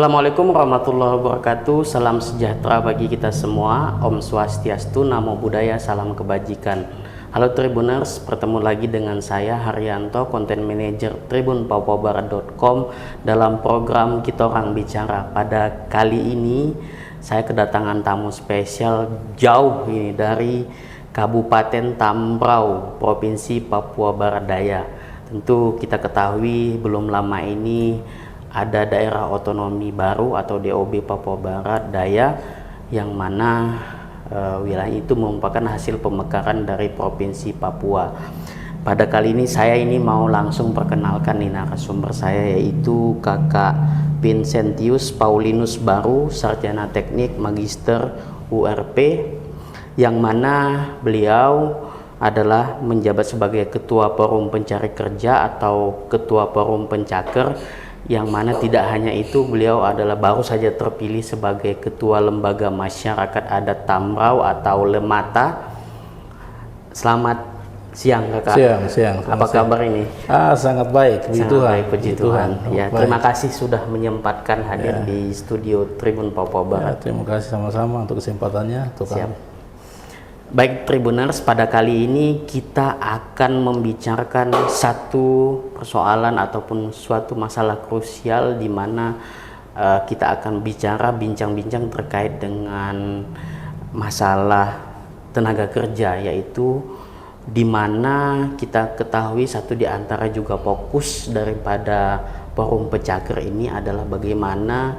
Assalamualaikum warahmatullahi wabarakatuh. Salam sejahtera bagi kita semua. Om Swastiastu, Namo Buddhaya, salam kebajikan. Halo Tribuners, bertemu lagi dengan saya Haryanto, Content Manager tribunpapuabarat.com dalam program Kita Orang Bicara. Pada kali ini saya kedatangan tamu spesial jauh ini dari Kabupaten Tambrau, Provinsi Papua Barat Daya. Tentu kita ketahui belum lama ini ada daerah otonomi baru atau DOB Papua Barat Daya, yang mana wilayah itu merupakan hasil pemekaran dari Provinsi Papua. Pada kali ini saya mau langsung perkenalkan nih narasumber saya, yaitu Kakak Vincentius Paulinus Baru, Sarjana Teknik Magister URP, yang mana beliau adalah menjabat sebagai Ketua Forum Pencari Kerja atau Ketua Forum Pencaker, yang mana tidak hanya itu, beliau adalah baru saja terpilih sebagai Ketua Lembaga Masyarakat Adat Tambrau atau Lemata. Selamat siang Kakak. Siang. Apa kabar ini? Sangat baik, puji Sangat Tuhan. baik, puji Tuhan. Ya, Baik. terima kasih sudah menyempatkan hadir di studio Tribun Papua Barat. Terima kasih sama-sama untuk kesempatannya. Siap. Baik Tribuners, pada kali ini kita akan membicarakan satu persoalan ataupun suatu masalah krusial, di mana kita akan bincang-bincang terkait dengan masalah tenaga kerja, yaitu di mana kita ketahui satu di antara juga fokus daripada Forum Pencaker ini adalah bagaimana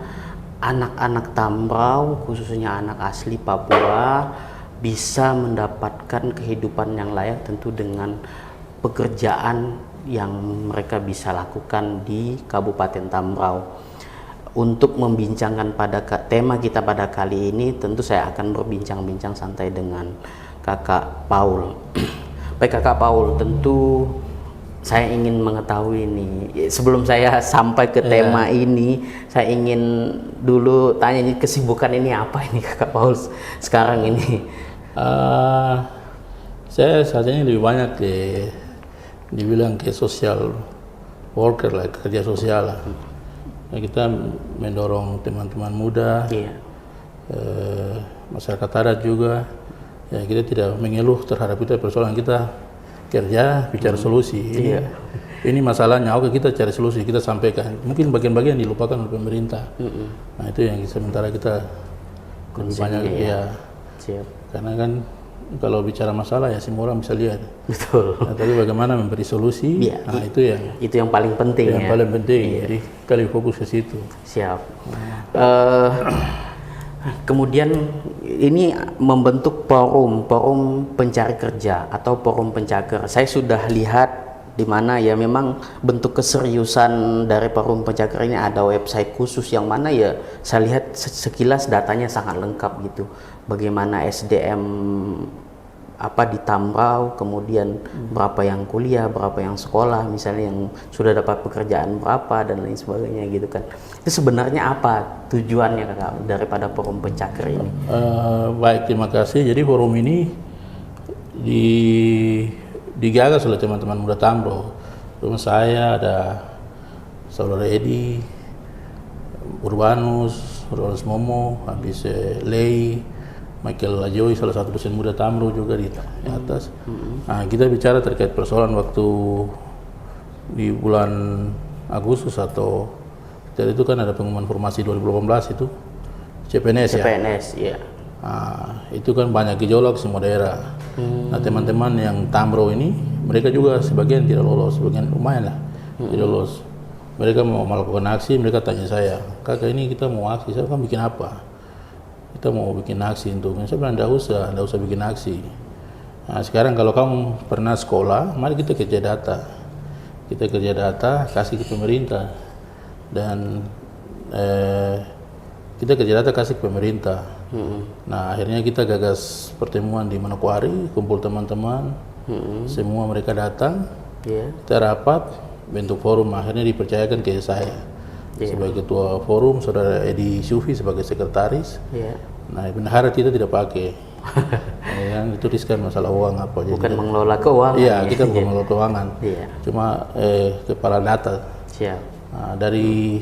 anak-anak Tambrau, khususnya anak asli Papua, bisa mendapatkan kehidupan yang layak, tentu dengan pekerjaan yang mereka bisa lakukan di Kabupaten Tambrau. Untuk membincangkan pada tema kita pada kali ini, tentu saya akan berbincang-bincang santai dengan Kakak Paul. Baik Kakak Paul, tentu saya ingin mengetahui nih, sebelum saya sampai ke tema ini, saya ingin dulu tanya, ini kesibukan ini apa ini Kakak Paul sekarang ini? Saya saat ini lebih banyak dibilang ke social worker lah, kerja sosial lah. Kita mendorong teman-teman muda, masyarakat adat juga. Ya, kita tidak mengeluh terhadap persoalan kita, kerja bicara solusi. Ini masalahnya, oke, kita cari solusi, kita sampaikan. Mungkin bagian-bagian dilupakan oleh pemerintah. Nah, itu yang sementara kita lebih banyak Siap. Karena kan kalau bicara masalah ya semua orang bisa lihat. Betul. Nah, tapi bagaimana memberi solusi, nah, itu yang paling penting. Yang paling penting. Jadi kali fokus ke situ. Siap. Kemudian ini membentuk forum pencari kerja atau forum pencaker. Saya sudah lihat di mana ya memang bentuk keseriusan dari forum pencaker ini, ada website khusus yang mana ya saya lihat sekilas datanya sangat lengkap gitu. Bagaimana SDM apa di Tambrau, kemudian berapa yang kuliah, berapa yang sekolah, misalnya yang sudah dapat pekerjaan berapa dan lain sebagainya gitu kan. Itu sebenarnya apa tujuannya Kakak daripada forum pencaker ini? Baik, terima kasih. Jadi forum ini digagas oleh teman-teman muda Tambrau. Rumah saya ada saudara Edi, Urbanus Momo, habis Lei, Michael Lajoi, salah satu dosen muda Tambrau juga di atas. Nah, kita bicara terkait persoalan waktu di bulan Agustus atau jadi itu kan ada pengumuman formasi 2018 itu CPNS ya. Iya. Nah, itu kan banyak gejolak semua daerah. Nah, teman-teman yang Tambrau ini, mereka juga sebagian tidak lolos, sebagian lumayan lah tidak lolos. Mereka mau melakukan aksi, mereka tanya saya, "Kakak, ini kita mau aksi." Saya kan bikin apa? Kita mau bikin aksi untuk, saya bilang enggak usah bikin aksi. Nah, sekarang kalau kamu pernah sekolah, mari kita kerja data. Kita kerja data, kasih ke pemerintah. Dan kita kerja data kasih ke pemerintah. Nah, akhirnya kita gagas pertemuan di Manokwari, kumpul teman-teman, semua mereka datang, kita rapat, bentuk forum, akhirnya dipercayakan ke saya sebagai ketua forum, saudara Edi Syufi sebagai sekretaris. Nah, benar kita tidak pakai, yang itu riskan masalah uang apa. Bukan mengelola keuangan. Iya, kita bukan mengelola keuangan, cuma kepala data. Siap. Nah, dari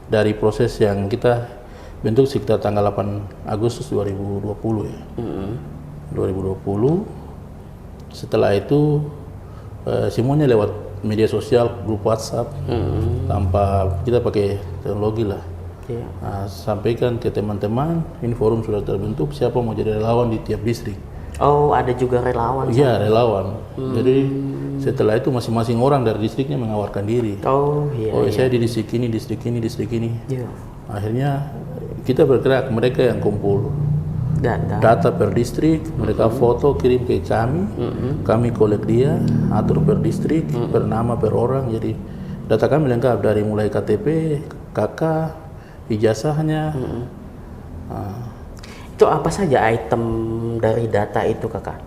dari proses yang kita bentuk sekitar tanggal 8 Agustus 2020 ya. 2020. Setelah itu semuanya lewat media sosial, grup WhatsApp, tanpa kita pakai teknologi lah. Iya. Nah, sampaikan ke teman-teman, ini forum sudah terbentuk, siapa mau jadi relawan di tiap distrik. Oh, ada juga relawan. Iya, relawan. Jadi setelah itu masing-masing orang dari distriknya menawarkan diri. Oh, iya. Oh, saya di distrik ini, distrik ini, distrik ini. Iya. Akhirnya kita bergerak, mereka yang kumpul data per distrik, mereka foto kirim ke kami, kami kolek dia, atur per distrik, per nama, per orang. Jadi data kami lengkap dari mulai KTP, KK, ijazahnya. Itu apa saja item dari data itu, Kakak?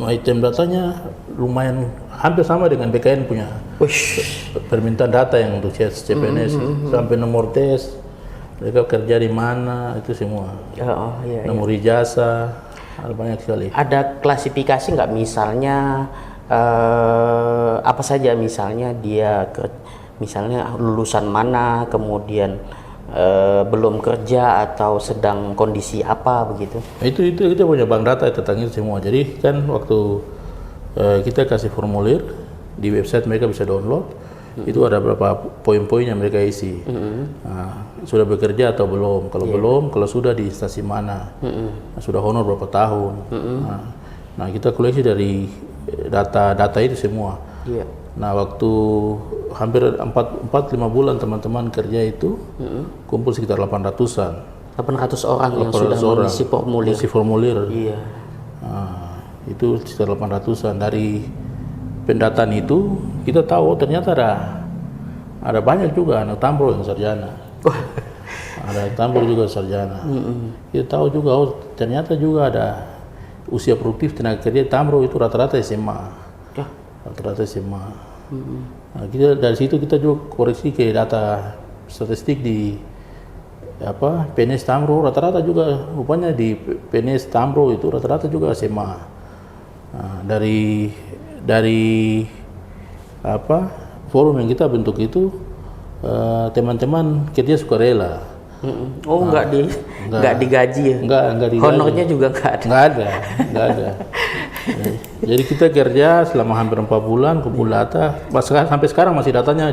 Item datanya lumayan hampir sama dengan BKN punya. Permintaan data yang untuk CPNS, sampai nomor tes, mereka kerja di mana, itu semua. Iya. Nomor ijazah, ada banyak sekali. Ada klasifikasi nggak, misalnya apa saja, misalnya dia misalnya lulusan mana, kemudian belum kerja atau sedang kondisi apa begitu? Itu kita punya bank data tentang itu semua. Jadi kan waktu kita kasih formulir di website, mereka bisa download. Itu ada berapa poin-poin yang mereka isi. Nah, sudah bekerja atau belum? Kalau belum, kalau sudah di instansi mana? Sudah honor berapa tahun? Nah, kita koleksi dari data itu semua. Nah, waktu hampir 4-5 bulan teman-teman kerja itu kumpul sekitar 800-an. 800 orang yang sudah mengisi formulir. Mengisi formulir. Iya. Nah, itu sekitar 800-an. Dari pendataan itu kita tahu ternyata ada banyak juga anak Tambro yang sarjana. Ada Tambro juga sarjana. Kita tahu juga ternyata juga ada usia produktif tenaga kerja Tambro itu rata-rata SMA. Rata-rata SMA. Nah, dari situ kita juga koreksi ke data statistik di PNS Tambro, rata-rata juga rupanya di PNS Tambro itu rata-rata juga SMA. Nah, dari forum yang kita bentuk itu teman-teman kerja sukarela. Nggak digaji ya? Nggak digaji. Honornya juga nggak ada. Jadi kita kerja selama hampir 4 bulan, kumpul data. Sampai sekarang masih datanya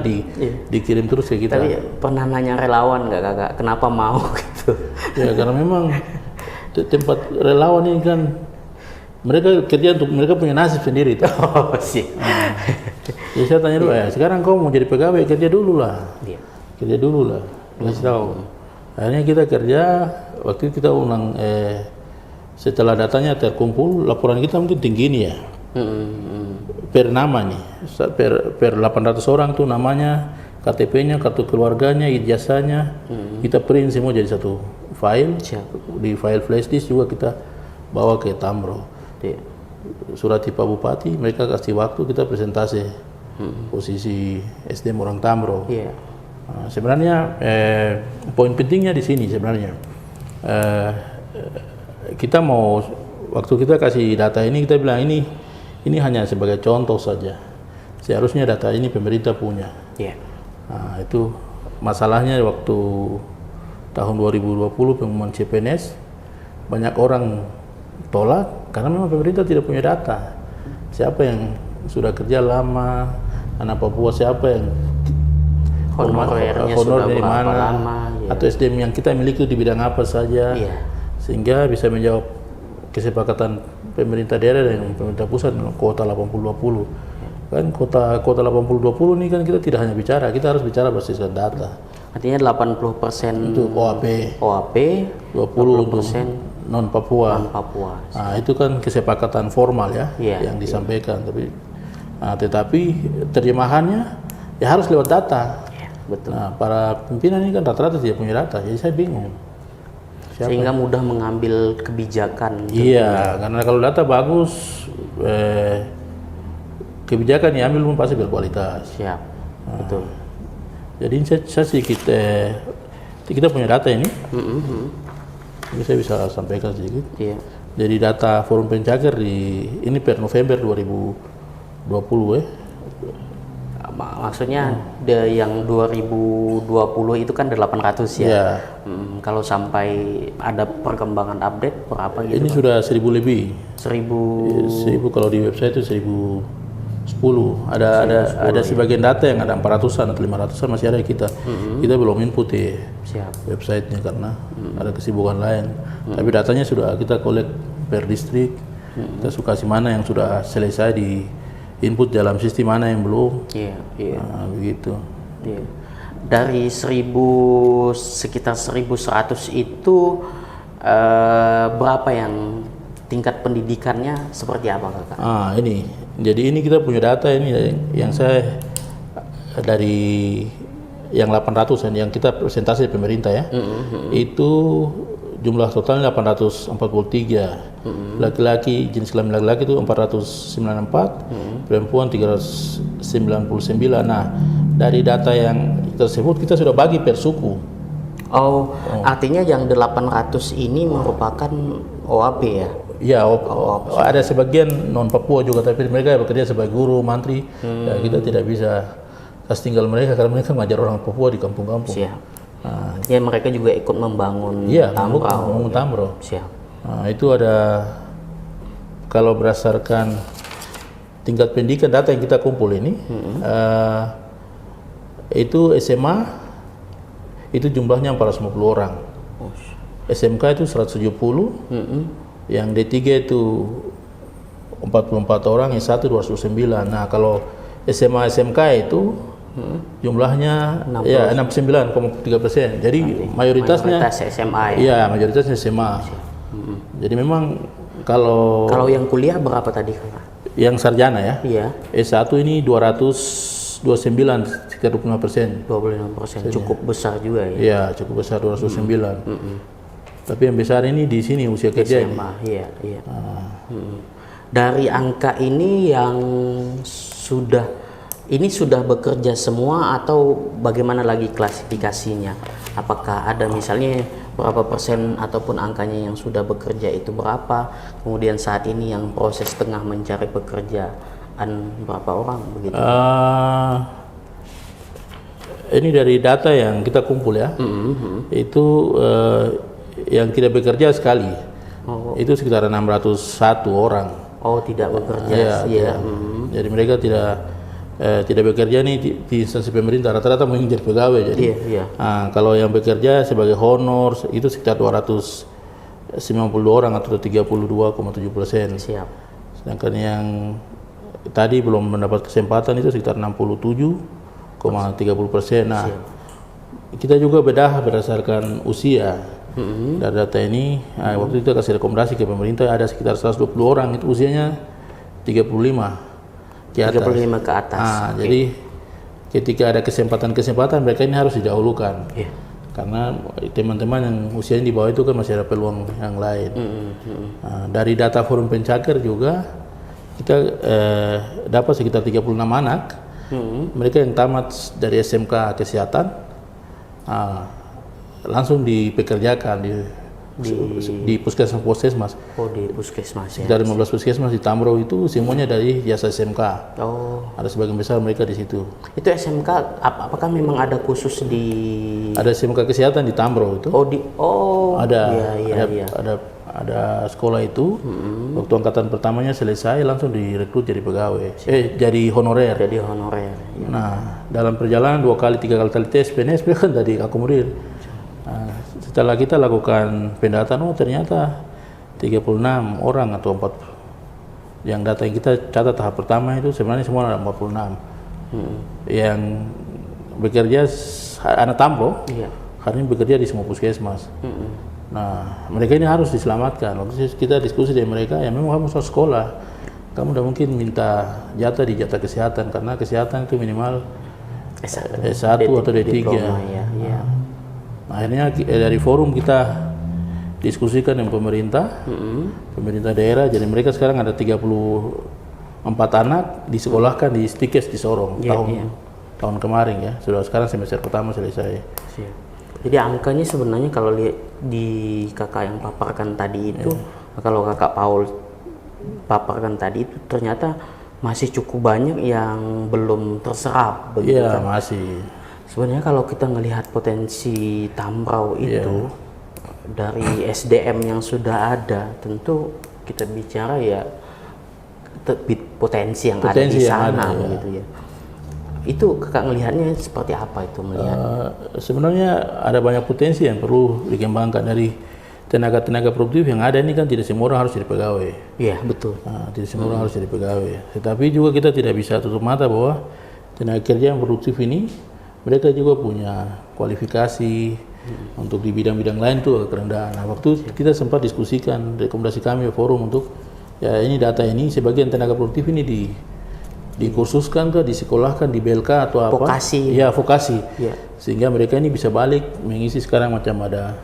dikirim terus ke kita. Tapi pernah nanya relawan nggak, Kakak, kenapa mau gitu? Ya karena memang tempat relawan ini kan mereka kerja untuk mereka punya nasib sendiri. Jadi saya tanya dulu, sekarang kau mau jadi pegawai, kerja dulu lah. Kerja dulu lah. Kasih tahu. Akhirnya kita kerja, waktu itu kita undang, setelah datanya terkumpul, laporan kita mungkin tinggi nih ya. Per nama nih, per 800 orang tuh namanya, KTP-nya, kartu keluarganya, ijazahnya, kita print semua jadi satu file. Di file flash disk juga kita bawa ke Tambro. Surat Pak Bupati, mereka kasih waktu, kita presentasi posisi SDM orang Tambro. Nah, sebenarnya poin pentingnya di sini sebenarnya kita mau, waktu kita kasih data ini kita bilang ini hanya sebagai contoh saja, seharusnya data ini pemerintah punya. Nah, itu masalahnya waktu tahun 2020 pengumuman CPNS banyak orang tolak karena memang pemerintah tidak punya data siapa yang sudah kerja lama, anak Papua siapa yang honor dari mana, atau SDM yang kita miliki di bidang apa saja, sehingga bisa menjawab kesepakatan pemerintah daerah dan pemerintah pusat dalam kuota 80-20. Kan kuota 80-20 ini kan kita tidak hanya bicara, kita harus bicara berdasarkan data. Artinya 80% untuk OAP, 20% untuk non Papua. Nah, itu kan kesepakatan formal ya, yang disampaikan. Tetapi terjemahannya ya harus lewat data. Betul. Nah, para pimpinan ini kan rata-rata tidak punya data, jadi saya bingung. Sehingga mudah mengambil kebijakan. Iya, karena kalau data bagus, kebijakan yang ambil pun pasti berkualitas. Betul. Jadi saya sedikit, kita punya data ini, jadi saya bisa sampaikan sedikit. Jadi data Forum Pencakar ini per November 2020 Maksudnya yang 2020 itu kan 800 ya. Ya, Kalau sampai ada perkembangan update berapa gitu? ini sudah 1000 lebih. 1000. Kalau di website itu 1010. Ada sebagian data yang ada 400-an atau 500-an masih ada kita. Kita belum input di Siap. websitenya karena ada kesibukan lain. Tapi datanya sudah kita collect per distrik. Kita suka kasih mana yang sudah selesai di input dalam sistem, mana yang belum. Iya, iya. Nah, begitu. Iya. Dari sekitar 1100 itu berapa yang tingkat pendidikannya seperti apa, Kakak? Ini. Jadi ini kita punya data ini yang saya dari yang 800 yang kita presentasi pemerintah ya. Itu jumlah totalnya 843. Laki-laki, jenis kelamin laki-laki itu 494, perempuan 399. Nah, dari data yang tersebut kita sudah bagi per suku. Artinya yang 800 ini merupakan OAP ya? Ya, ada sebagian non Papua juga, tapi mereka bekerja sebagai guru, mantri. Ya, kita tidak bisa kasih tinggal mereka karena mereka mengajar orang Papua di kampung-kampung. Siap. Ya, mereka juga ikut membangun Tamro. Siap. Nah, itu ada, kalau berdasarkan tingkat pendidikan data yang kita kumpul ini, itu SMA itu jumlahnya 450 orang, SMK itu 170, yang D3 itu 44 orang, yang 1 209. Nah, kalau SMA SMK itu jumlahnya 69,3%. Jadi mayoritasnya SMA ya. Iya, mayoritasnya SMA. Jadi memang kalau yang kuliah berapa tadi, Kakak? yang sarjana ya, Iya. S1 ini 229, sekitar 25%. 25%, cukup besar juga ya. Iya, cukup besar 209. Tapi yang besar ini di sini usia kerja ini. SMA, iya. Dari angka ini yang sudah bekerja semua atau bagaimana lagi klasifikasinya? Apakah ada misalnya berapa persen ataupun angkanya yang sudah bekerja itu berapa? Kemudian saat ini yang proses tengah mencari pekerjaan berapa orang begitu? Ini dari data yang kita kumpul ya. Itu yang tidak bekerja sekali. Itu sekitar 601 orang. Tidak bekerja. Iya. Jadi mereka tidak bekerja nih di instansi pemerintah, rata-rata mengincar pegawai. Jadi kalau yang bekerja sebagai honor itu sekitar 290 orang atau 32,7%. Siap. Sedangkan yang tadi belum mendapat kesempatan itu sekitar 67,30%. Nah, kita juga bedah berdasarkan usia. Dari data ini, waktu itu kasih rekomendasi ke pemerintah ada sekitar 120 orang itu usianya 35 ke atas. 35 ke atas. Jadi ketika ada kesempatan mereka ini harus didahulukan. Karena teman-teman yang usianya di bawah itu kan masih ada peluang yang lain. Dari data Forum Pencakar juga kita dapat sekitar 36 anak. Mereka yang tamat dari SMK Kesehatan langsung dipekerjakan di puskesmas. Di puskesmas ya. Dari 15 puskesmas di Tamro itu semuanya dari jasa SMK. Ada sebagian besar mereka di situ. Itu SMK apakah memang ada khusus di? Ada SMK Kesehatan di Tamro itu. Ada sekolah itu. Waktu angkatan pertamanya selesai langsung direkrut jadi pegawai. Jadi honorer. Nah, dalam perjalanan 2 kali 3 kali tes PNS mereka kan tadi akomodir. Setelah kita lakukan pendataan, ternyata 36 orang atau 4 yang data yang kita catat tahap pertama itu sebenarnya semua ada 46 yang bekerja anak Tamro, hari ini bekerja di semua puskesmas. Nah, mereka ini harus diselamatkan. Waktu kita diskusi dengan mereka, ya memang kamu harus sekolah, kamu udah mungkin minta jatah di jatah kesehatan karena kesehatan itu minimal S1 atau D3. Akhirnya dari forum kita diskusikan dengan pemerintah, pemerintah daerah. Jadi mereka sekarang ada 34 anak disekolahkan di Stikes di Sorong tahun kemarin ya. Sudah sekarang semester pertama selesai. Jadi angkanya sebenarnya kalau lihat di kakak yang paparkan tadi itu, kalau kakak Paul paparkan tadi itu ternyata masih cukup banyak yang belum terserap begitu Iya, kan. masih. Sebenarnya kalau kita melihat potensi Tambrau itu dari SDM yang sudah ada, tentu kita bicara ya potensi yang ada di Potensi yang sana ada, begitu ya. Itu kakak melihatnya seperti apa itu melihat? Sebenarnya ada banyak potensi yang perlu dikembangkan dari tenaga-tenaga produktif yang ada ini kan tidak semua orang harus jadi pegawai. Iya betul. Tidak semua orang harus jadi pegawai. Tetapi juga kita tidak bisa tutup mata bahwa tenaga kerja yang produktif ini mereka juga punya kualifikasi untuk di bidang-bidang lain tuh agak rendah. Nah, waktu kita sempat diskusikan rekomendasi kami forum untuk ya ini data ini sebagian tenaga produktif ini dikursuskan ke, disekolahkan di BLK atau apa? Vokasi. Ya, vokasi. Ya. Sehingga mereka ini bisa balik mengisi sekarang macam ada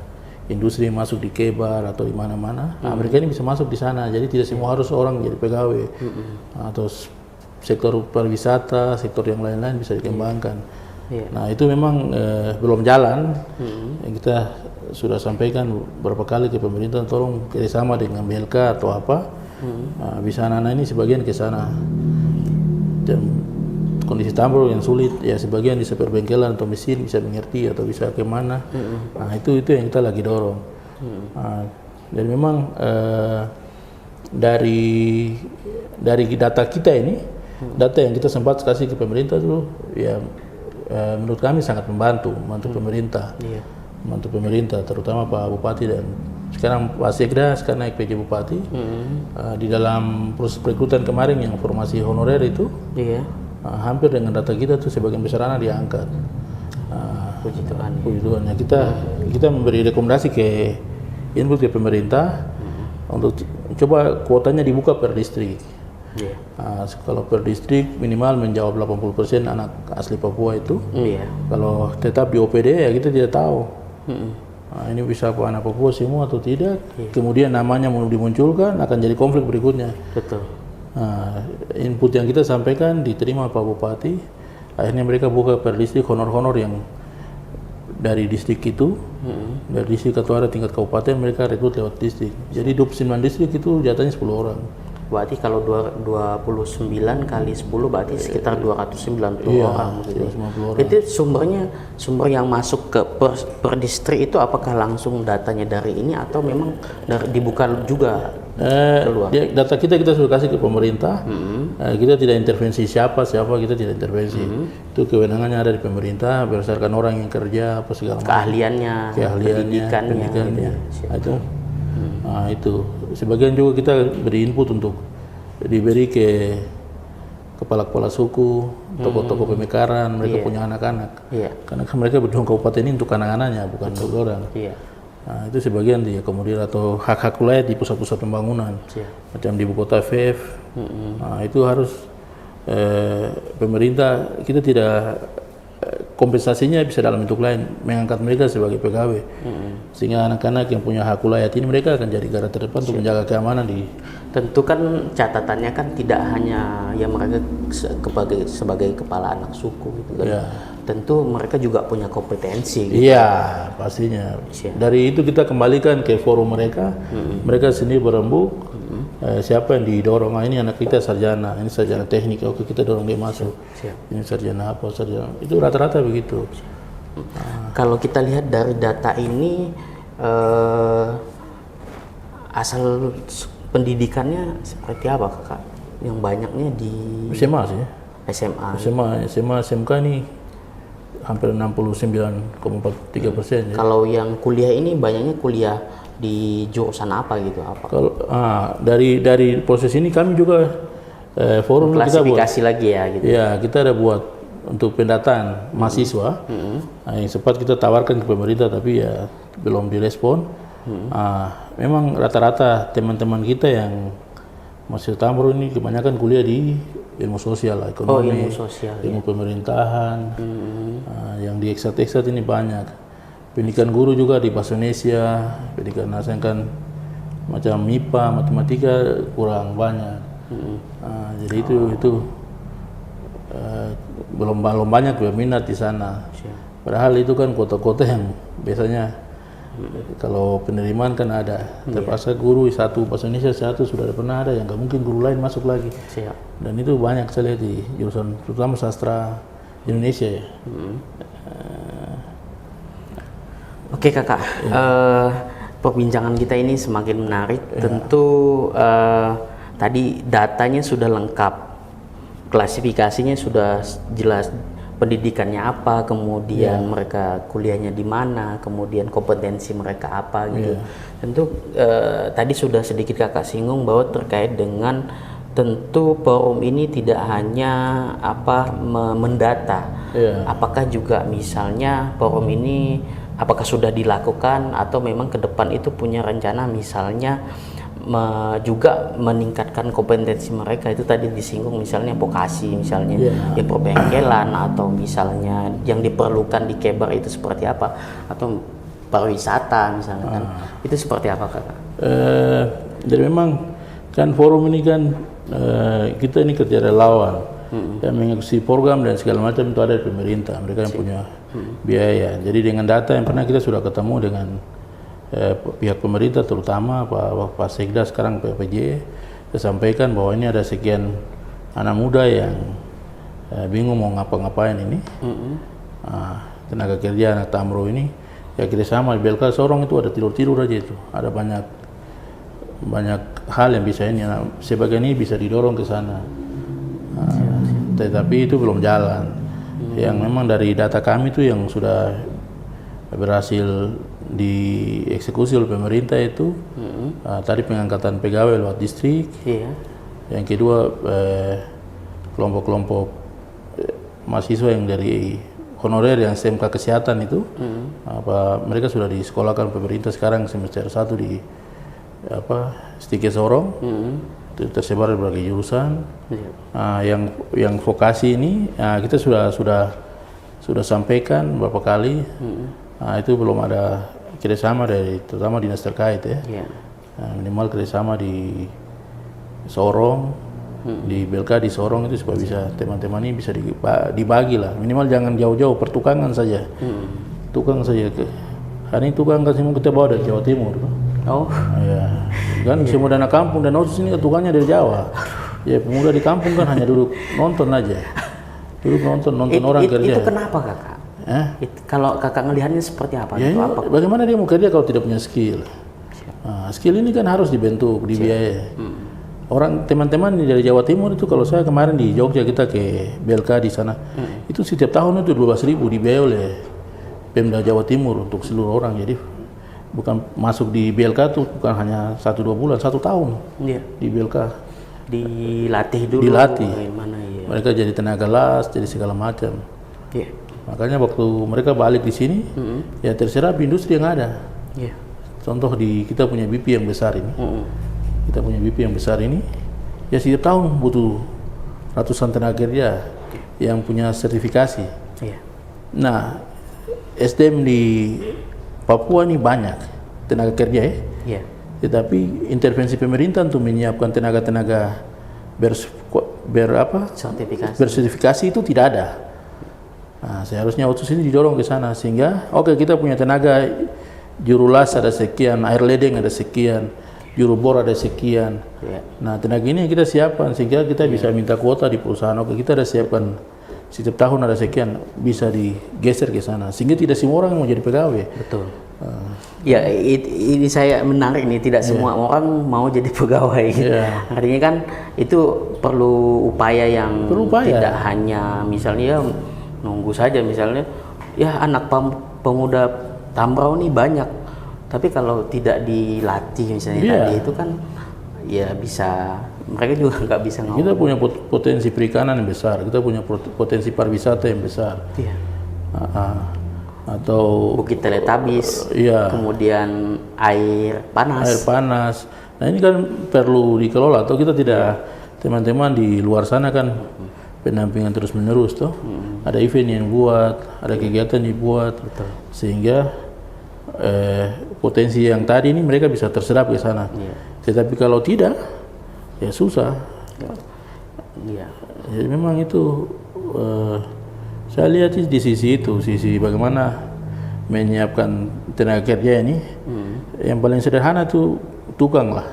industri yang masuk di Kebar atau di mana-mana. Nah, mereka ini bisa masuk di sana. Jadi tidak semua harus orang jadi pegawai. Atau sektor pariwisata, sektor yang lain-lain bisa dikembangkan. Nah, itu memang belum jalan. Kita sudah sampaikan beberapa kali ke pemerintah tolong kerjasama dengan BLK atau apa. Bisa anak-anak ini sebagian ke sana. Dan kondisi Tambrau yang sulit ya sebagian bisa perbengkelan atau mesin bisa mengerti atau bisa kemana. Nah itu yang kita lagi dorong. Dan memang dari data kita ini data yang kita sempat kasih ke pemerintah itu ya menurut kami sangat membantu pemerintah. Membantu pemerintah terutama Pak Bupati dan sekarang Pak Sekda sekarang naik PJ Bupati. Di dalam proses perekrutan kemarin yang formasi honorer itu hampir dengan data kita tuh sebagian besar anak diangkat. Puji Tuhan. Puji Tuhan. Ya, kita memberi rekomendasi ke input ke pemerintah untuk coba kuotanya dibuka per distrik. Kalau per distrik minimal menjawab 80% anak asli Papua itu. Kalau tetap di OPD ya kita tidak tahu. Ini bisa apa anak Papua semua atau tidak. Kemudian namanya mau dimunculkan akan jadi konflik berikutnya. Betul. Input yang kita sampaikan diterima Pak Bupati. Akhirnya mereka buka per distrik honor-honor yang dari distrik itu, dari distrik atau ada tingkat kabupaten mereka rekrut lewat distrik. Jadi 29 distrik itu jatahnya 10 orang. Berarti kalau 29 kali 10 berarti sekitar 290 orang gitu. 290 orang. Itu sumber yang masuk ke per distrik itu apakah langsung datanya dari ini atau memang dibuka juga keluar? Data kita sudah kasih ke pemerintah. Kita tidak intervensi siapa kita tidak intervensi. Itu kewenangannya ada di pemerintah berdasarkan orang yang kerja apa segala macam. Keahliannya, pendidikannya. Gitu. Itu sebagian juga kita beri input untuk diberi ke kepala-kepala suku, tokoh-tokoh pemekaran, mereka punya anak-anak. Karena mereka berjuang kabupaten ini untuk anak-anaknya, bukan untuk orang. Itu sebagian diakomodir atau hak-hak wilayah di pusat-pusat pembangunan, macam di ibu kota VF. Itu harus pemerintah kita tidak kompensasinya bisa dalam bentuk lain, mengangkat mereka sebagai pegawai, sehingga anak-anak yang punya hak wilayah ini mereka akan jadi garda terdepan untuk menjaga keamanan di. Tentu kan catatannya kan tidak hanya yang mereka sebagai kepala anak suku gitu kan. Tentu mereka juga punya kompetensi. Gitu. Iya, pastinya. Dari itu kita kembalikan ke forum mereka, mereka sendiri berembuk. Siapa yang didorong? Ini anak kita sarjana, ini sarjana teknik, oke kita dorong dia masuk. Ini sarjana apa? Sarjana itu rata-rata begitu. Kalau kita lihat dari data ini asal pendidikannya seperti apa kakak? Yang banyaknya di SMA sih. SMA, SMK ini hampir 69,43%. Kalau yang kuliah ini banyaknya kuliah di jurusan apa gitu apa? Kalau dari proses ini kami juga forum kita buat klasifikasi lagi ya gitu. Ya, kita ada buat untuk pendataan mahasiswa. Yang sempat kita tawarkan ke pemerintah tapi ya belum direspon. Memang rata-rata teman-teman kita yang masih Tambrau ini kebanyakan kuliah di ilmu sosial, ekonomi, ilmu pemerintahan. Yang di eksat ini banyak. Pendidikan guru juga di bahasa Indonesia, pendidikan nasional kan macam MIPA, matematika kurang banyak. Jadi itu belum banyak berminat di sana. Padahal itu kan kota-kota yang biasanya Kalau penerimaan kan ada, terpaksa guru satu bahasa Indonesia satu sudah pernah ada, yang nggak mungkin guru lain masuk lagi. Siap. Dan itu banyak saya lihat di jurusan terutama sastra Indonesia ya. Oke kakak, perbincangan kita ini semakin menarik. Tentu tadi datanya sudah lengkap, klasifikasinya sudah jelas, pendidikannya apa, kemudian mereka kuliahnya di mana, kemudian kompetensi mereka apa gitu. Tentu tadi sudah sedikit kakak singgung bahwa terkait dengan tentu forum ini tidak hanya mendata, apakah juga misalnya forum ini apakah sudah dilakukan atau memang ke depan itu punya rencana misalnya juga meningkatkan kompetensi mereka. Itu tadi disinggung misalnya vokasi, misalnya di perbengkelan, atau misalnya yang diperlukan di Kebar itu seperti apa, atau pariwisata misalnya kan. Itu seperti apa kakak? Jadi memang kan forum ini kan kita ini kerja relawan yang mengikuti program dan segala macam itu ada di pemerintah, mereka yang punya biaya. Jadi dengan data yang pernah kita sudah ketemu dengan pihak pemerintah, terutama Pak Sekda sekarang PPJ, saya sampaikan bahwa ini ada sekian anak muda yang bingung mau ngapa-ngapain ini. Tenaga kerja anak Tamro ini ya kita sama di BLK Sorong itu ada tidur-tidur aja itu. Ada banyak hal yang bisa ini, sebagian ini bisa didorong ke sana. Tetapi itu belum jalan. Yang memang dari data kami itu yang sudah berhasil dieksekusi oleh pemerintah itu tadi pengangkatan pegawai lewat distrik, yang kedua kelompok-kelompok mahasiswa yang dari honorer yang SMK kesehatan itu mereka sudah disekolahkan pemerintah sekarang semester 1 di Stike Sorong, itu tersebar di berbagai jurusan. Yang vokasi ini kita sudah sampaikan beberapa kali. Itu belum ada kerjasama dari terutama dinas terkait ya. Minimal kerjasama di Sorong, di BLK di Sorong itu supaya bisa teman-teman ini bisa dibagi lah. Minimal jangan jauh-jauh, pertukangan saja. Tukang saja hari ini tukang kan semua kita bawa dari Jawa Timur. Ya, kan semua dana kampung dan otsus ini tukangnya dari Jawa. Ya pemuda di kampung kan hanya duduk nonton aja, duduk nonton orang kerja. Itu kenapa kakak? Kalau kakak ngelihatnya seperti apa? Ya, itu apa? Bagaimana dia mau kerja kalau tidak punya skill? Skill ini kan harus dibentuk, dibiayai. Orang teman-teman dari Jawa Timur itu kalau saya kemarin di Jogja kita ke BLK di sana, itu setiap tahun itu 12.000 dibiayai oleh Pemda Jawa Timur untuk seluruh orang. Jadi bukan masuk di BLK itu bukan hanya 1-2 bulan, 1 tahun di BLK. Dilatih dulu. Dilatih. Ya. Mereka jadi tenaga las, jadi segala macam. Makanya waktu mereka balik di sini, ya terserap industri yang ada. Contoh kita punya BP yang besar ini, kita punya BP yang besar ini, ya setiap tahun butuh ratusan tenaga kerja yang punya sertifikasi. Nah, SDM di Papua ini banyak tenaga kerja ya. Tetapi intervensi pemerintah untuk menyiapkan tenaga-tenaga bersertifikasi itu tidak ada. Nah, seharusnya otsus ini didorong ke sana sehingga kita punya tenaga juru las ada sekian, air ledeng ada sekian, juru bor ada sekian. Nah, tenaga ini yang kita siapkan sehingga kita bisa minta kuota di perusahaan. Kita ada siapkan setiap tahun ada sekian, bisa digeser ke sana sehingga tidak semua orang mau jadi pegawai. Betul. Ya, ini saya menarik nih, tidak semua orang mau jadi pegawai. Artinya kan itu perlu upaya yang tidak hanya misalnya nunggu saja, misalnya ya anak pemuda Tambrau ini banyak, tapi kalau tidak dilatih misalnya tadi itu kan ya bisa mereka juga nggak bisa ngomong. Kita punya potensi perikanan yang besar, kita punya potensi pariwisata yang besar. Atau Bukit Teletabis, kemudian air panas. Nah ini kan perlu dikelola, atau kita tidak teman-teman di luar sana kan pendampingan terus menerus toh. Ada event yang buat, ada kegiatan dibuat, sehingga potensi yang tadi ini mereka bisa terserap ke sana. Tetapi kalau tidak, ya susah. Jadi memang itu saya lihat di sisi itu, sisi bagaimana menyiapkan tenaga kerja ini. Yang paling sederhana tuh tukang lah,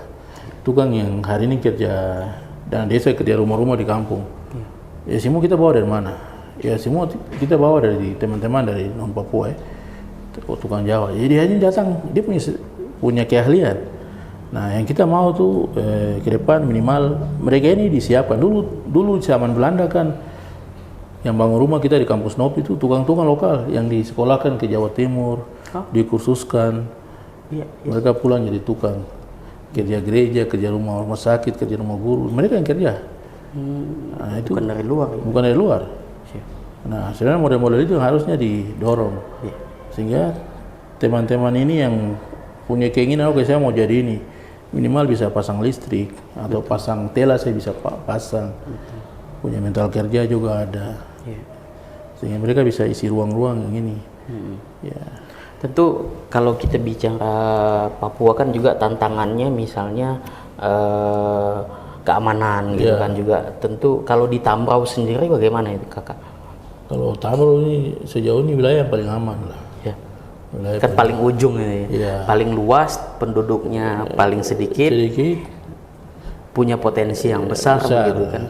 tukang yang hari ini kerja dan desa, kerja rumah-rumah di kampung. Ya semua kita bawa dari mana? Ya semua kita bawa dari teman-teman dari non Papua ya, tukang Jawa. Jadi hari ini datang dia punya keahlian. Nah yang kita mau tuh ke depan minimal mereka ini disiapkan dulu zaman Belanda kan. Yang bangun rumah kita di kampus Nopi itu tukang-tukang lokal yang disekolahkan ke Jawa Timur, dikursuskan. Mereka pulang jadi tukang, kerja gereja, kerja rumah sakit, kerja rumah guru. Mereka yang kerja. Nah, itu bukan dari luar. Bukan dari luar. Nah, sebenarnya model-model itu harusnya didorong. Sehingga teman-teman ini yang punya keinginan, oke saya mau jadi ini, minimal bisa pasang listrik atau pasang tela saya bisa pasang. Punya mental kerja juga ada. Sehingga mereka bisa isi ruang-ruang yang ini. Ya. Tentu kalau kita bicara Papua kan juga tantangannya misalnya keamanan gitu kan juga. Tentu kalau di Tambrau sendiri bagaimana itu kakak? Kalau Tambrau ini sejauh ini wilayah yang paling aman lah. Wilayah Kan paling ujung ini, paling luas, penduduknya paling sedikit, punya potensi yang besar gitu kan.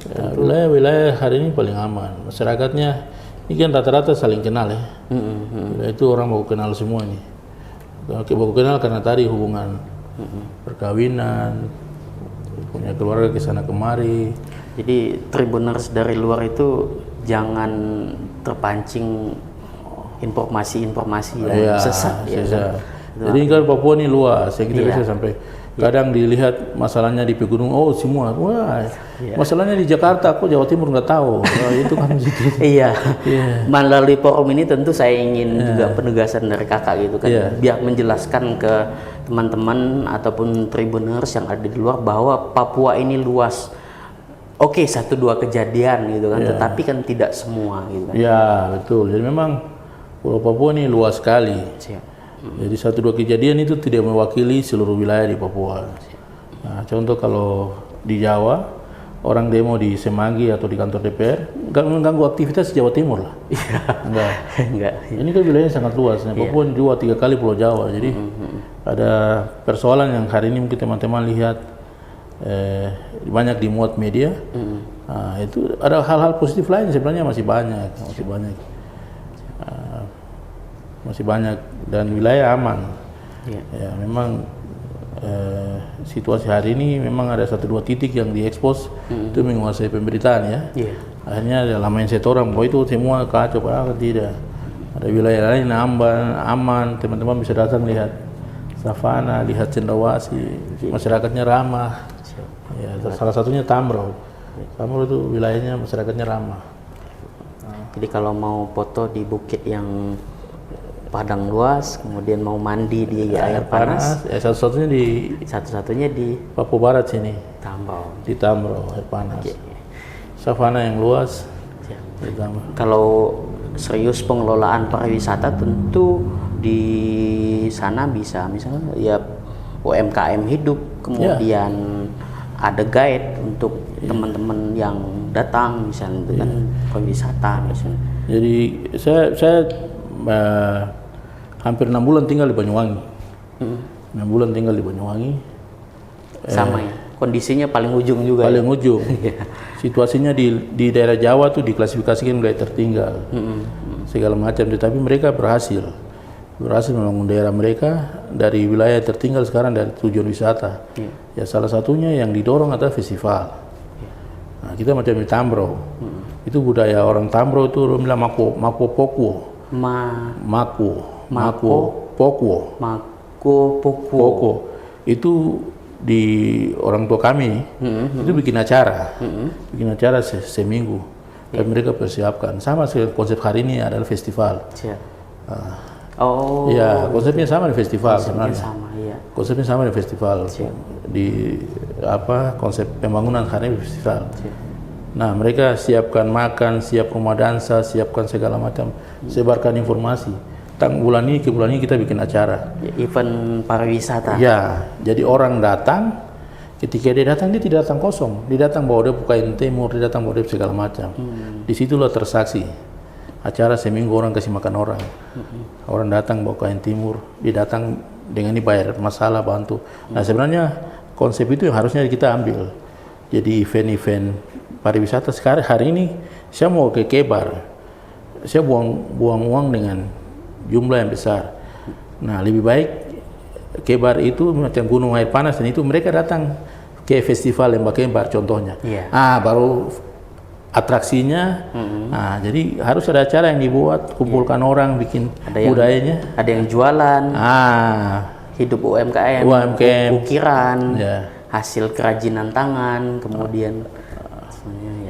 Ya, wilayah hari ini paling aman. Masyarakatnya ini kan rata-rata saling kenal ya. Itu orang mau kenal semua nih. Mau kenal karena tadi hubungan perkawinan, punya keluarga ke sana kemari. Jadi Tribuners dari luar itu jangan terpancing informasi-informasi yang sesat. Kan? Jadi kan Papua ini luas, ya kita bisa sampai kadang dilihat masalahnya di pegunung, oh semua, wah masalahnya di Jakarta, kok Jawa Timur nggak tahu. Itu kan gitu. Melalui forum ini tentu saya ingin juga penegasan dari kakak gitu kan, biar menjelaskan ke teman-teman ataupun Tribuners yang ada di luar bahwa Papua ini luas. Oke, 1-2 kejadian gitu kan, tetapi kan tidak semua gitu kan. Ya betul, jadi memang Pulau Papua ini luas sekali. Jadi 1-2 kejadian itu tidak mewakili seluruh wilayah di Papua. Nah, contoh kalau di Jawa, orang demo di Semanggi atau di kantor DPR, nggak mengganggu aktivitas Jawa Timur lah. Enggak. Ini kan wilayahnya sangat luas. Nah, Papua 2-3 kali Pulau Jawa. Jadi ada persoalan yang hari ini mungkin teman-teman lihat banyak dimuat media. Nah, itu ada hal-hal positif lain sebenarnya masih banyak. Masih banyak dan wilayah aman. Ya memang situasi hari ini memang ada 1-2 titik yang diekspos itu menguasai pemberitaan ya. Akhirnya dalam mindset orang bahwa itu semua kacau, padahal tidak. Ada wilayah lain aman, teman-teman bisa datang lihat savana, lihat cendrawasih, masyarakatnya ramah. Ya, salah satunya Tambrau. Tambrau itu wilayahnya masyarakatnya ramah. Jadi kalau mau foto di bukit yang padang luas, kemudian mau mandi di air panas, ya satu-satunya di Papua Barat sini, Tambrau. Di Tambrau air panas. Savana yang luas. Kalau serius pengelolaan pariwisata tentu di sana bisa misalnya ya UMKM hidup, kemudian ada guide untuk teman-teman yang datang misalnya itu kan pariwisata misalnya. Jadi saya hampir 6 bulan tinggal di Banyuwangi. 6 bulan tinggal di Banyuwangi. Sama ya, kondisinya paling ujung juga. Paling ujung. Situasinya di daerah Jawa tuh diklasifikasikan wilayah tertinggal. Segala macam, tetapi mereka berhasil membangun daerah mereka dari wilayah tertinggal sekarang dari tujuan wisata. Ya salah satunya yang didorong adalah festival. Nah, kita macam di Tambrau. Itu budaya orang Tambrau itu orang bilang mako pokwo. Pokwo. Itu di orang tua kami itu bikin acara seminggu dan mereka persiapkan sama konsep hari ini adalah festival. Ya konsepnya sama di festival sebenarnya. Konsepnya sama di festival. Di konsep pembangunan hari ini festival. Nah mereka siapkan makan, siap rumah dansa, siapkan segala macam, sebarkan informasi. Bulan ini ke bulan ini kita bikin acara. Event pariwisata. Ya, jadi orang datang, ketika dia datang dia tidak datang kosong, dia datang bawa dia kain timur, dia datang bawa dia segala macam. Disitulah tersaksi. acara seminggu orang kasih makan orang. Orang datang bawa kain timur, dia datang dengan ini bayar masalah bantu. Nah sebenarnya konsep itu yang harusnya kita ambil. Jadi event-event pariwisata sekarang hari ini saya mau ke Kebar, saya buang uang dengan jumlah yang besar. Nah lebih baik Kebar itu macam gunung air panas dan itu mereka datang ke festival Lembah Kembar contohnya. Baru atraksinya. Nah, jadi harus ada acara yang dibuat, kumpulkan orang, bikin budayanya. Ada yang jualan. Hidup UMKM. Ukiran. Hasil kerajinan tangan, kemudian.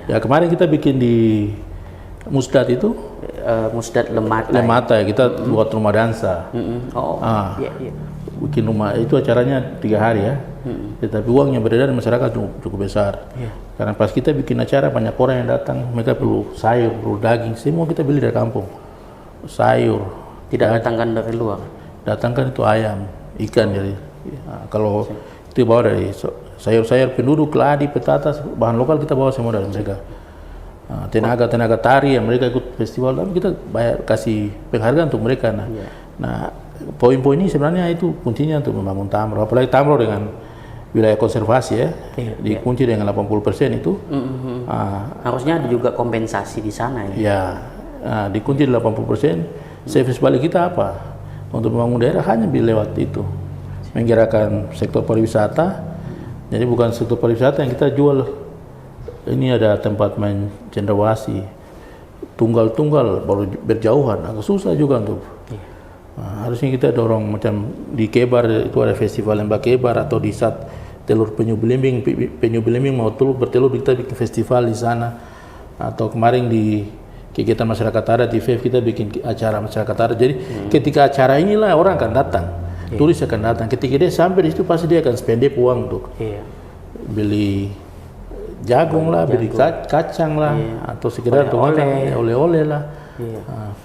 Ya kemarin kita bikin di Musdat itu. Musdat Lemata. Lemata ya, kita buat rumah dansa. Bikin rumah itu acaranya 3 hari ya. Tetapi uang yang beredar di masyarakat cukup besar. Karena pas kita bikin acara banyak orang yang datang, mereka perlu sayur, perlu daging, semua kita beli dari kampung. Sayur. Tidak datangkan dari luar. Datangkan itu ayam, ikan dari. Kalau itu bawa dari sayur-sayur penduduk, keladi, petatas, bahan lokal kita bawa semua dari mereka. Tenaga tari yang mereka ikut festival, tapi kita bayar kasih penghargaan untuk mereka. Nah, poin-poin ini sebenarnya itu kuncinya untuk membangun Tamro, apalagi Tamro dengan wilayah konservasi ya, dikunci dengan 80% itu. Harusnya ada juga kompensasi di sana ya. Dikunci 80%. Service balik kita apa? Untuk membangun daerah hanya lewat itu, menggerakkan sektor pariwisata. Jadi bukan sektor pariwisata yang kita jual. Ini ada tempat main cendrawasih, tunggal-tunggal baru berjauhan, agak susah juga untuk. Harusnya kita dorong macam di Kebar itu ada festival Lembah Kebar, atau di saat telur penyu belimbing mau bertelur kita bikin festival di sana, atau kemarin di kegiatan masyarakat adat di FEF kita bikin acara masyarakat adat. Jadi ketika acara inilah orang akan datang, turis akan datang. Ketika dia sampai di situ pasti dia akan spend uang untuk beli jagung lah, beli kacang lah, atau sekedar untuk makan oleh-oleh lah.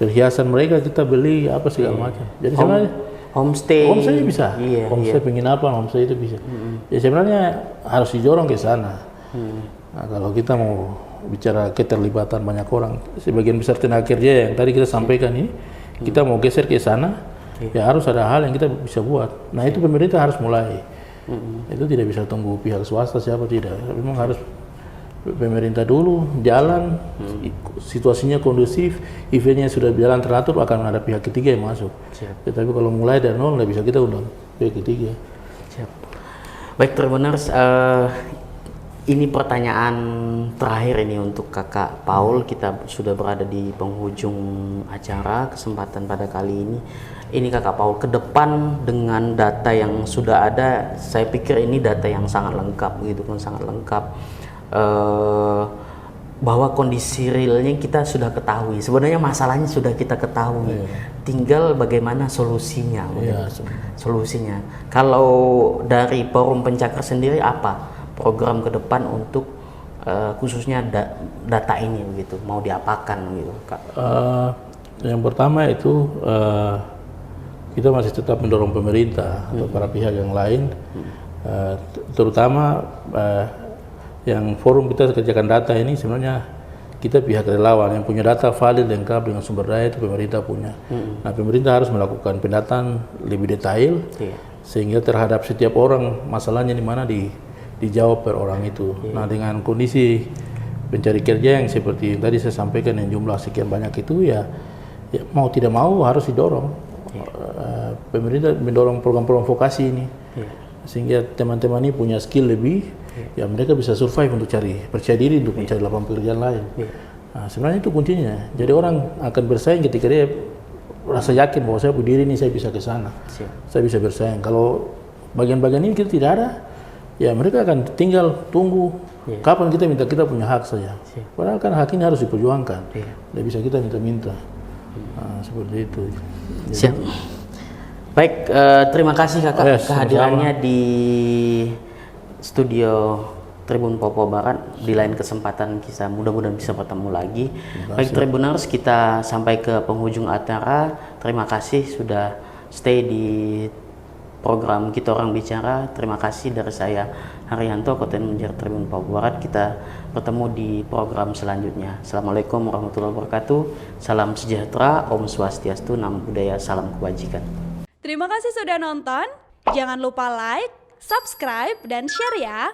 Perhiasan mereka kita beli apa segala macam. Jadi sebenarnya homestay bisa. Homestay penginapan, homestay itu bisa. Ya sebenarnya harus didorong ke sana. Nah, kalau kita mau bicara keterlibatan banyak orang, sebagian besar tenaga kerja yang tadi kita sampaikan ini, kita mau geser ke sana, ya harus ada hal yang kita bisa buat. Nah itu pemerintah harus mulai. Itu tidak bisa tunggu pihak swasta siapa, tidak. Memang harus pemerintah dulu jalan, situasinya kondusif, eventnya sudah berjalan teratur, akan ada pihak ketiga yang masuk. Tetapi kalau mulai dari nol, nggak bisa kita undang pihak ketiga. Baik Tribuners, ini pertanyaan terakhir ini untuk Kakak Paul. Kita sudah berada di penghujung acara kesempatan pada kali ini. Ini Kakak Paul, ke depan dengan data yang sudah ada, saya pikir ini data yang sangat lengkap gitu kan, sangat lengkap. Bahwa kondisi realnya kita sudah ketahui, sebenarnya masalahnya sudah kita ketahui, tinggal bagaimana solusinya. Solusinya, kalau dari Forum Pencakar sendiri apa program ke depan untuk khususnya data ini gitu, mau diapakan gitu Kak? Yang pertama itu kita masih tetap mendorong pemerintah atau para pihak yang lain, terutama yang forum kita kerjakan data ini sebenarnya kita pihak relawan yang punya data valid lengkap dengan sumber daya itu pemerintah punya. Nah pemerintah harus melakukan pendataan lebih detail sehingga terhadap setiap orang masalahnya di mana dijawab per orang itu. Nah dengan kondisi pencari kerja yang seperti yang tadi saya sampaikan yang jumlah sekian banyak itu ya mau tidak mau harus didorong. Pemerintah mendorong program-program vokasi ini sehingga teman-teman ini punya skill lebih, ya mereka bisa survive untuk percaya diri untuk mencari lapangan pekerjaan lain. Nah, sebenarnya itu kuncinya. Jadi orang akan bersaing ketika dia rasa yakin bahwa saya berdiri ini saya bisa ke sana, saya bisa bersaing. Kalau bagian-bagian ini kita tidak ada, ya mereka akan tinggal tunggu kapan kita minta, kita punya hak saja. Padahal kan hak ini harus diperjuangkan, tidak bisa kita minta-minta. Nah, seperti itu. Siap. Baik, terima kasih Kakak kehadirannya di studio Tribun Papua Barat. Di lain kesempatan kita mudah-mudahan bisa bertemu lagi. Baik Tribuners, kita sampai ke penghujung acara. Terima kasih sudah stay di program Kita Orang Bicara. Terima kasih dari saya Haryanto, konten manajer Tribun Papua Barat. Kita bertemu di program selanjutnya. Assalamualaikum warahmatullahi wabarakatuh. Salam sejahtera, Om Swastiastu, Namo Buddhaya, salam kebajikan. Terima kasih sudah nonton. Jangan lupa like, subscribe, dan share ya.